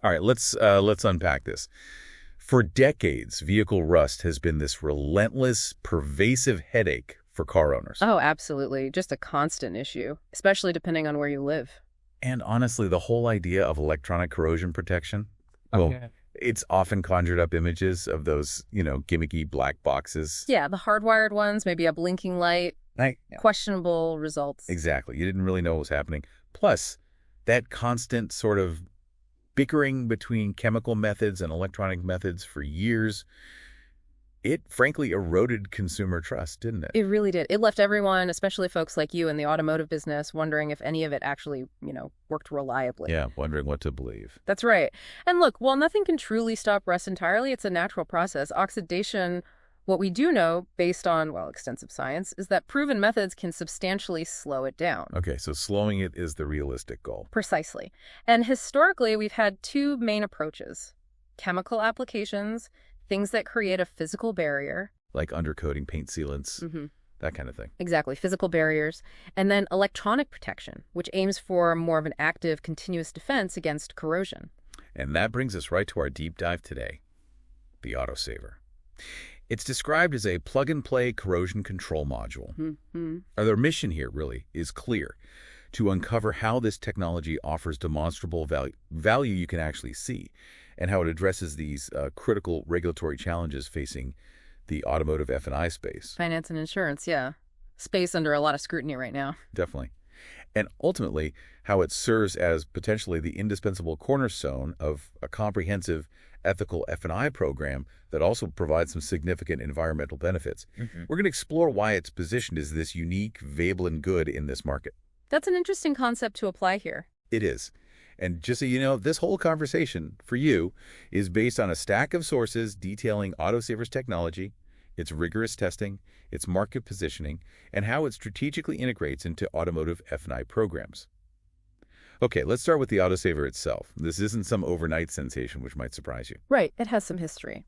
All right, let's unpack this. For decades, vehicle rust has been this relentless, pervasive headache for car owners. Oh, absolutely. Just a constant issue, especially depending on where you live. And honestly, the whole idea of electronic corrosion protection, well, yeah, it's often conjured up images of those, gimmicky black boxes. Yeah, the hardwired ones, maybe a blinking light, Yeah. questionable results. Exactly. You didn't really know what was happening. Plus, that constant sort of bickering between chemical methods and electronic methods for years, it frankly eroded consumer trust, didn't it? It really did. It left everyone, especially folks like you in the automotive business, wondering if any of it actually, worked reliably. Yeah, wondering what to believe. That's right. And look, while nothing can truly stop rust entirely, it's a natural process. Oxidation, what we do know, based on, extensive science, is that proven methods can substantially slow it down. Okay, so slowing it is the realistic goal. Precisely. And historically, we've had two main approaches: chemical applications, things that create a physical barrier. Like undercoating, paint sealants, that kind of thing. Exactly, physical barriers. And then electronic protection, which aims for more of an active, continuous defense against corrosion. And that brings us right to our deep dive today, the AutoSaver. It's described as a plug-and-play corrosion control module. Their mission here, really, is clear: to uncover how this technology offers demonstrable value you can actually see, and how it addresses these critical regulatory challenges facing the automotive F&I space. Finance and insurance, yeah. Space under a lot of scrutiny right now. Definitely. And ultimately, how it serves as potentially the indispensable cornerstone of a comprehensive ethical F&I program that also provides some significant environmental benefits. We're going to explore why it's positioned as this unique, Veblen good in this market. That's an interesting concept to apply here. It is. And just so you know, this whole conversation, for you, is based on a stack of sources detailing AutoSaver's technology, its rigorous testing, its market positioning, and how it strategically integrates into automotive F&I programs. Okay, let's start with the AutoSaver itself. This isn't some overnight sensation, which might surprise you. Right, it has some history.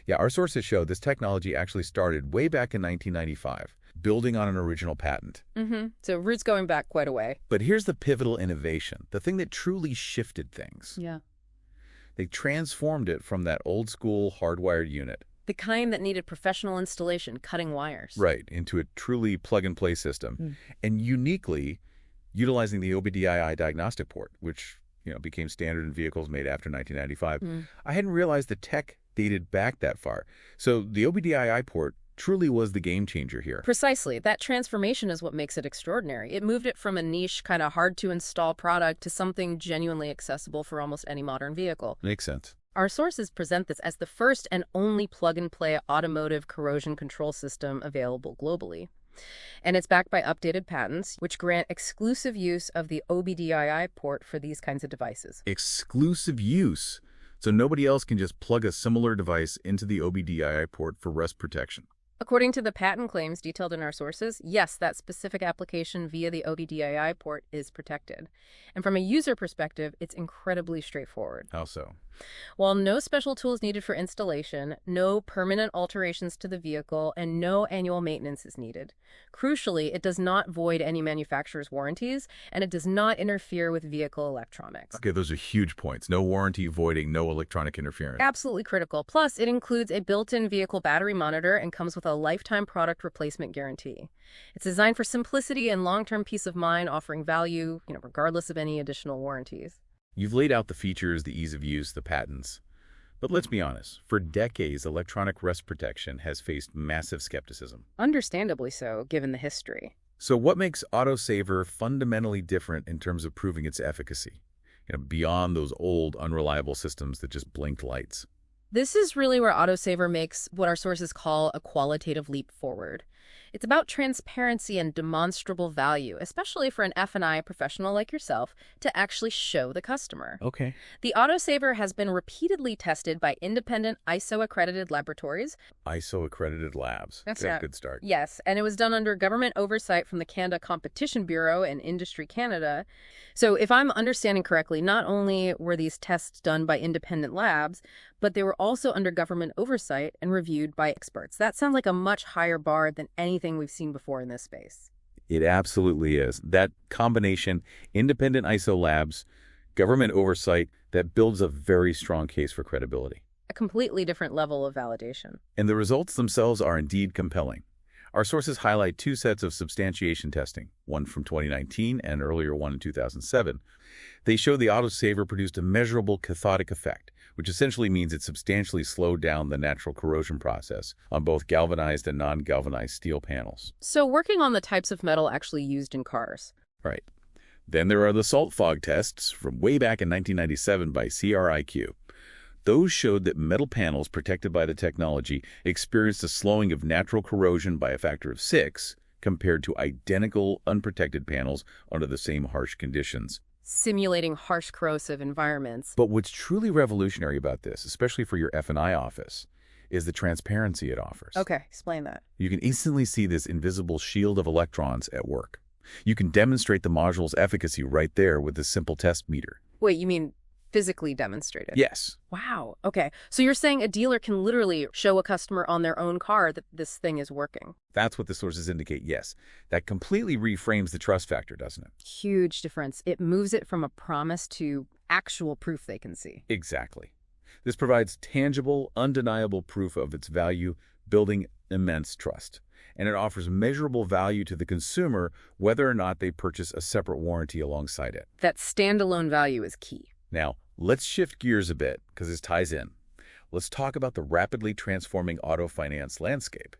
Yeah, our sources show this technology actually started way back in 1995, building on an original patent. So roots going back quite a way. But here's the pivotal innovation, the thing that truly shifted things. Yeah. They transformed it from that old-school hardwired unit. The kind that needed professional installation, cutting wires. Right, into a truly plug-and-play system. And uniquely utilizing the OBDII diagnostic port, which became standard in vehicles made after 1995. I hadn't realized the tech dated back that far. So the OBDII port truly was the game changer here. Precisely. That transformation is what makes it extraordinary. It moved it from a niche, kind of hard-to-install product to something genuinely accessible for almost any modern vehicle. Makes sense. Our sources present this as the first and only plug-and-play automotive corrosion control system available globally. And it's backed by updated patents, which grant exclusive use of the OBDII port for these kinds of devices. Exclusive use? So nobody else can just plug a similar device into the OBDII port for rust protection? According to the patent claims detailed in our sources, yes, that specific application via the OBDII port is protected. And from a user perspective, it's incredibly straightforward. How so? While no special tools needed for installation, no permanent alterations to the vehicle, and no annual maintenance is needed. Crucially, it does not void any manufacturer's warranties, and it does not interfere with vehicle electronics. Okay, those are huge points. No warranty voiding, no electronic interference. Absolutely critical. Plus, it includes a built-in vehicle battery monitor and comes with a lifetime product replacement guarantee. It's designed for simplicity and long-term peace of mind, offering value, regardless of any additional warranties. You've laid out the features, the ease of use, the patents. But let's be honest, for decades, electronic rust protection has faced massive skepticism. Understandably so, given the history. So what makes AutoSaver fundamentally different in terms of proving its efficacy, beyond those old, unreliable systems that just blinked lights? This is really where AutoSaver makes what our sources call a qualitative leap forward. It's about transparency and demonstrable value, especially for an F&I professional like yourself to actually show the customer. Okay. The AutoSaver has been repeatedly tested by independent ISO-accredited laboratories. ISO-accredited labs. That's a good start. Yes, and it was done under government oversight from the Canada Competition Bureau and Industry Canada. So if I'm understanding correctly, not only were these tests done by independent labs, but they were also under government oversight and reviewed by experts. That sounds like a much higher bar than anything we've seen before in this space. It absolutely is. That combination, independent ISO labs, Government oversight that builds a very strong case for credibility. A completely different level of validation. And the results themselves are indeed compelling. Our sources highlight two sets of substantiation testing, one from 2019 and an earlier one in 2007. They show the AutoSaver produced a measurable cathodic effect, which essentially means it substantially slowed down the natural corrosion process on both galvanized and non-galvanized steel panels. So working on the types of metal actually used in cars. Right. Then there are the salt fog tests from way back in 1997 by CRIQ. Those showed that metal panels protected by the technology experienced a slowing of natural corrosion by a factor of 6 compared to identical unprotected panels under the same harsh conditions. Simulating harsh corrosive environments. But what's truly revolutionary about this, especially for your F&I office, is the transparency it offers. Okay, explain that. You can instantly see this invisible shield of electrons at work. You can demonstrate the module's efficacy right there with this simple test meter. Wait, you mean physically demonstrated? Yes. Wow. Okay. So you're saying a dealer can literally show a customer on their own car that this thing is working? That's what the sources indicate, yes. That completely reframes the trust factor, doesn't it? Huge difference. It moves it from a promise to actual proof they can see. Exactly. This provides tangible, undeniable proof of its value, building immense trust. And it offers measurable value to the consumer whether or not they purchase a separate warranty alongside it. That standalone value is key. Now, let's shift gears a bit, because this ties in. Let's talk about the rapidly transforming auto finance landscape.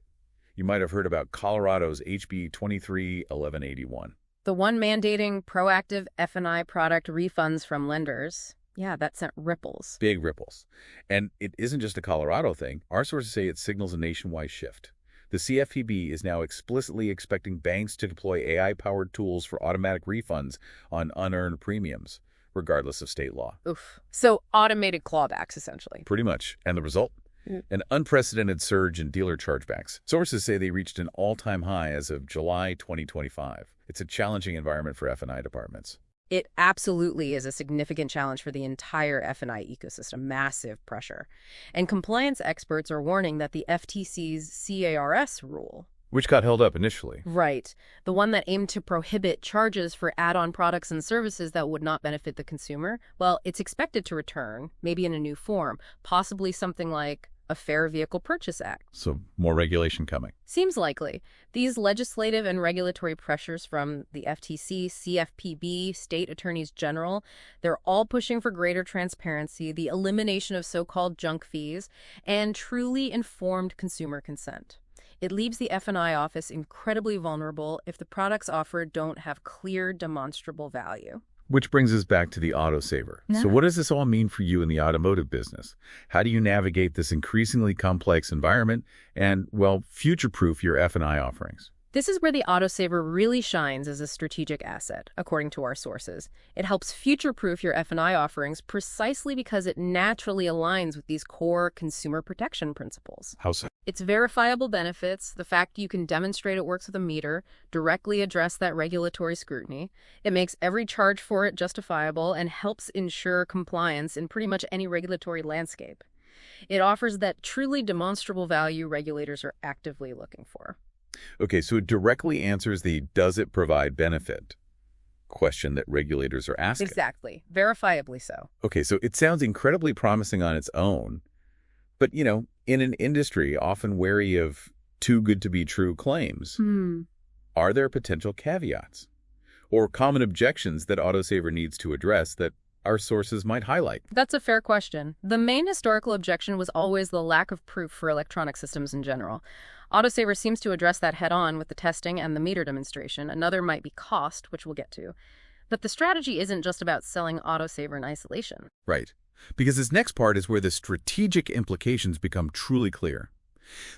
You might have heard about Colorado's HB 23-1181. The one mandating proactive F&I product refunds from lenders. Yeah, that sent ripples. Big ripples. And it isn't just a Colorado thing. Our sources say it signals a nationwide shift. The CFPB is now explicitly expecting banks to deploy AI-powered tools for automatic refunds on unearned premiums, regardless of state law. Oof. So automated clawbacks, essentially. Pretty much. And the result? An unprecedented surge in dealer chargebacks. Sources say they reached an all-time high as of July 2025. It's a challenging environment for F&I departments. It absolutely is a significant challenge for the entire F&I ecosystem, massive pressure. And compliance experts are warning that the FTC's CARS rule, which got held up initially. Right. The one that aimed to prohibit charges for add-on products and services that would not benefit the consumer, well, it's expected to return, maybe in a new form, possibly something like a Fair Vehicle Purchase Act. So more regulation coming. Seems likely. These legislative and regulatory pressures from the FTC, CFPB, state attorneys general, they're all pushing for greater transparency, the elimination of so-called junk fees, and truly informed consumer consent. It leaves the F&I office incredibly vulnerable if the products offered don't have clear, demonstrable value. Which brings us back to the AutoSaver. So what does this all mean for you in the automotive business? How do you navigate this increasingly complex environment and, well, future-proof your F&I offerings? This is where the AutoSaver really shines as a strategic asset, according to our sources. It helps future-proof your F&I offerings precisely because it naturally aligns with these core consumer protection principles. How so? Its verifiable benefits, the fact you can demonstrate it works with a meter, directly address that regulatory scrutiny. It makes every charge for it justifiable and helps ensure compliance in pretty much any regulatory landscape. It offers that truly demonstrable value regulators are actively looking for. Okay, so it directly answers the does it provide benefit question that regulators are asking. Exactly. Verifiably so. Okay, so it sounds incredibly promising on its own, but, you know, in an industry often wary of too good to be true claims, are there potential caveats or common objections that AutoSaver needs to address that our sources might highlight? That's a fair question. The main historical objection was always the lack of proof for electronic systems in general. AutoSaver seems to address that head-on with the testing and the meter demonstration. Another might be cost, which we'll get to. But the strategy isn't just about selling AutoSaver in isolation. Right. Because this next part is where the strategic implications become truly clear.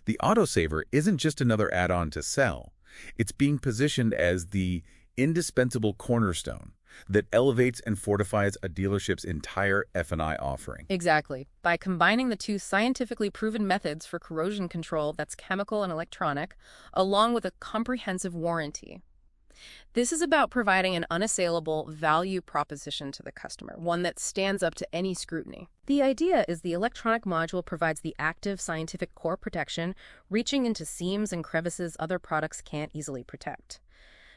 The AutoSaver isn't just another add-on to sell. It's being positioned as the indispensable cornerstone that elevates and fortifies a dealership's entire F&I offering. Exactly. By combining the two scientifically proven methods for corrosion control, that's chemical and electronic, along with a comprehensive warranty. This is about providing an unassailable value proposition to the customer, one that stands up to any scrutiny. The idea is the electronic module provides the active scientific core protection, reaching into seams and crevices other products can't easily protect.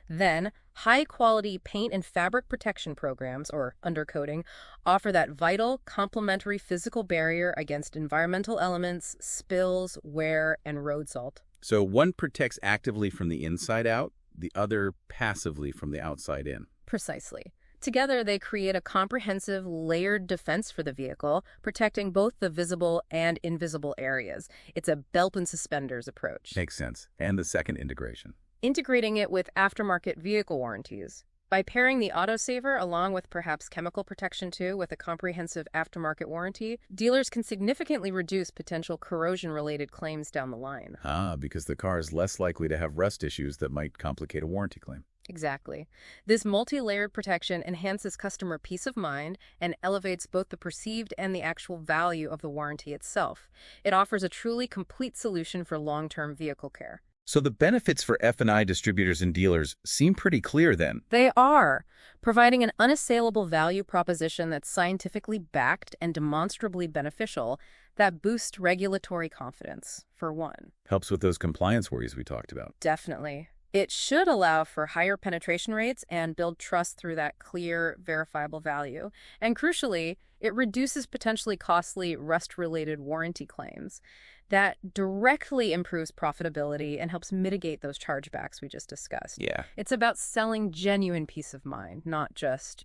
Then, high-quality paint and fabric protection programs, or undercoating, offer that vital, complementary physical barrier against environmental elements, spills, wear, and road salt. So one protects actively from the inside out, the other passively from the outside in. Precisely. Together, they create a comprehensive, layered defense for the vehicle, protecting both the visible and invisible areas. It's a belt and suspenders approach. Makes sense. And the second integration. Integrating it with aftermarket vehicle warranties. By pairing the AutoSaver along with perhaps chemical protection too with a comprehensive aftermarket warranty, dealers can significantly reduce potential corrosion-related claims down the line. Because the car is less likely to have rust issues that might complicate a warranty claim. Exactly. This multi-layered protection enhances customer peace of mind and elevates both the perceived and the actual value of the warranty itself. It offers a truly complete solution for long-term vehicle care. So the benefits for F&I distributors and dealers seem pretty clear then. They are, providing an unassailable value proposition that's scientifically backed and demonstrably beneficial that boosts regulatory confidence, for one. Helps with those compliance worries we talked about. Definitely. It should allow for higher penetration rates and build trust through that clear, verifiable value. And crucially, it reduces potentially costly rust-related warranty claims. That directly improves profitability and helps mitigate those chargebacks we just discussed. Yeah. It's about selling genuine peace of mind, not just,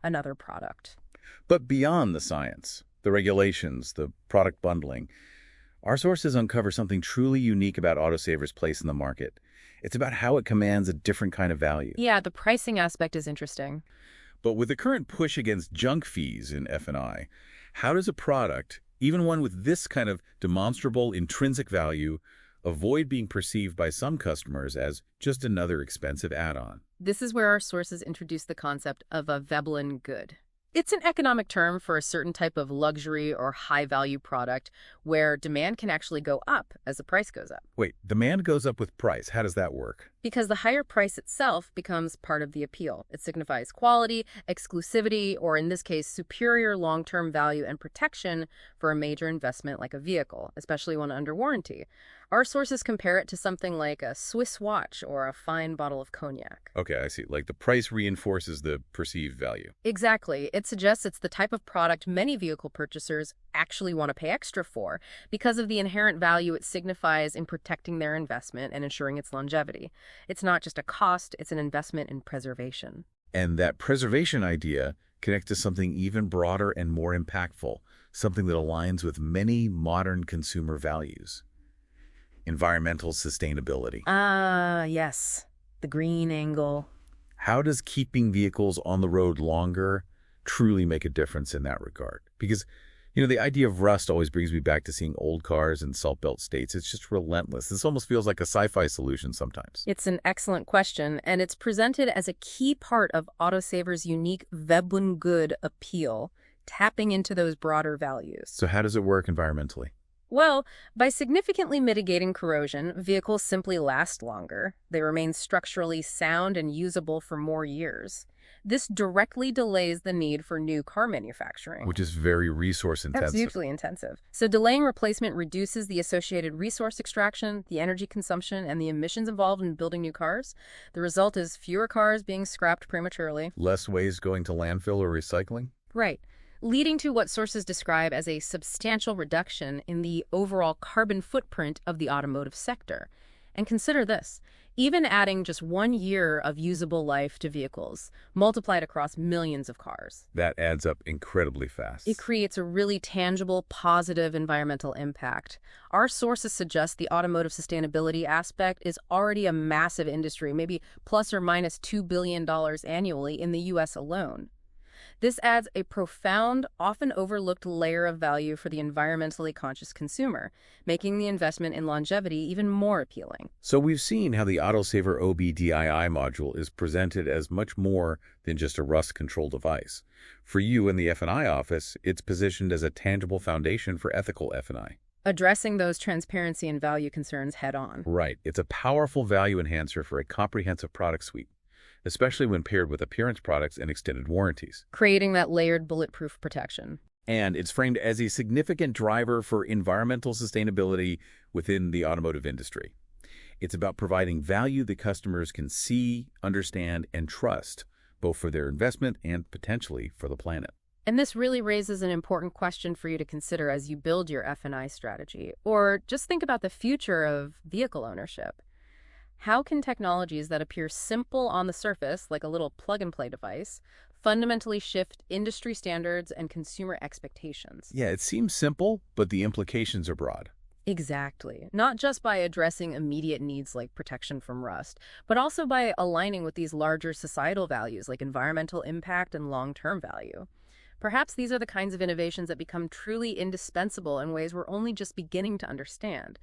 another product. But beyond the science, the regulations, the product bundling, our sources uncover something truly unique about AutoSaver's place in the market. It's about how it commands a different kind of value. Yeah, the pricing aspect is interesting. But with the current push against junk fees in F&I, how does a product, even one with this kind of demonstrable intrinsic value, avoid being perceived by some customers as just another expensive add-on? This is where our sources introduce the concept of a Veblen good. It's an economic term for a certain type of luxury or high-value product where demand can actually go up as the price goes up. Wait, demand goes up with price. How does that work? Because the higher price itself becomes part of the appeal. It signifies quality, exclusivity, or in this case, superior long-term value and protection for a major investment like a vehicle, especially one under warranty. Our sources compare it to something like a Swiss watch or a fine bottle of cognac. Okay, I see. Like the price reinforces the perceived value. Exactly. It suggests it's the type of product many vehicle purchasers actually want to pay extra for because of the inherent value it signifies in protecting their investment and ensuring its longevity. It's not just a cost, it's an investment in preservation. And that preservation idea connects to something even broader and more impactful, something that aligns with many modern consumer values. Environmental sustainability. Yes. The green angle. How does keeping vehicles on the road longer truly make a difference in that regard? Because, the idea of rust always brings me back to seeing old cars in salt belt states. It's just relentless. This almost feels like a sci-fi solution sometimes. It's an excellent question, and it's presented as a key part of AutoSaver's unique Veblen good appeal, tapping into those broader values. So how does it work environmentally? Well, by significantly mitigating corrosion, vehicles simply last longer. They remain structurally sound and usable for more years. This directly delays the need for new car manufacturing. Which is very resource intensive. That's hugely intensive. So delaying replacement reduces the associated resource extraction, the energy consumption, and the emissions involved in building new cars. The result is fewer cars being scrapped prematurely. Less waste going to landfill or recycling? Right. Leading to what sources describe as a substantial reduction in the overall carbon footprint of the automotive sector. And consider this, even adding just 1 year of usable life to vehicles, multiplied across millions of cars. That adds up incredibly fast. It creates a really tangible, positive environmental impact. Our sources suggest the automotive sustainability aspect is already a massive industry, maybe plus or minus $2 billion annually in the U.S. alone. This adds a profound, often overlooked layer of value for the environmentally conscious consumer, making the investment in longevity even more appealing. So we've seen how the AutoSaver OBDII module is presented as much more than just a rust control device. For you in the F&I office, it's positioned as a tangible foundation for ethical F&I. Addressing those transparency and value concerns head on. Right. It's a powerful value enhancer for a comprehensive product suite, especially when paired with appearance products and extended warranties. Creating that layered bulletproof protection. And it's framed as a significant driver for environmental sustainability within the automotive industry. It's about providing value that customers can see, understand, and trust, both for their investment and potentially for the planet. And this really raises an important question for you to consider as you build your F&I strategy, or just think about the future of vehicle ownership. How can technologies that appear simple on the surface, like a little plug-and-play device, fundamentally shift industry standards and consumer expectations? Yeah, it seems simple, but the implications are broad. Exactly. Not just by addressing immediate needs like protection from rust, but also by aligning with these larger societal values like environmental impact and long-term value. Perhaps these are the kinds of innovations that become truly indispensable in ways we're only just beginning to understand.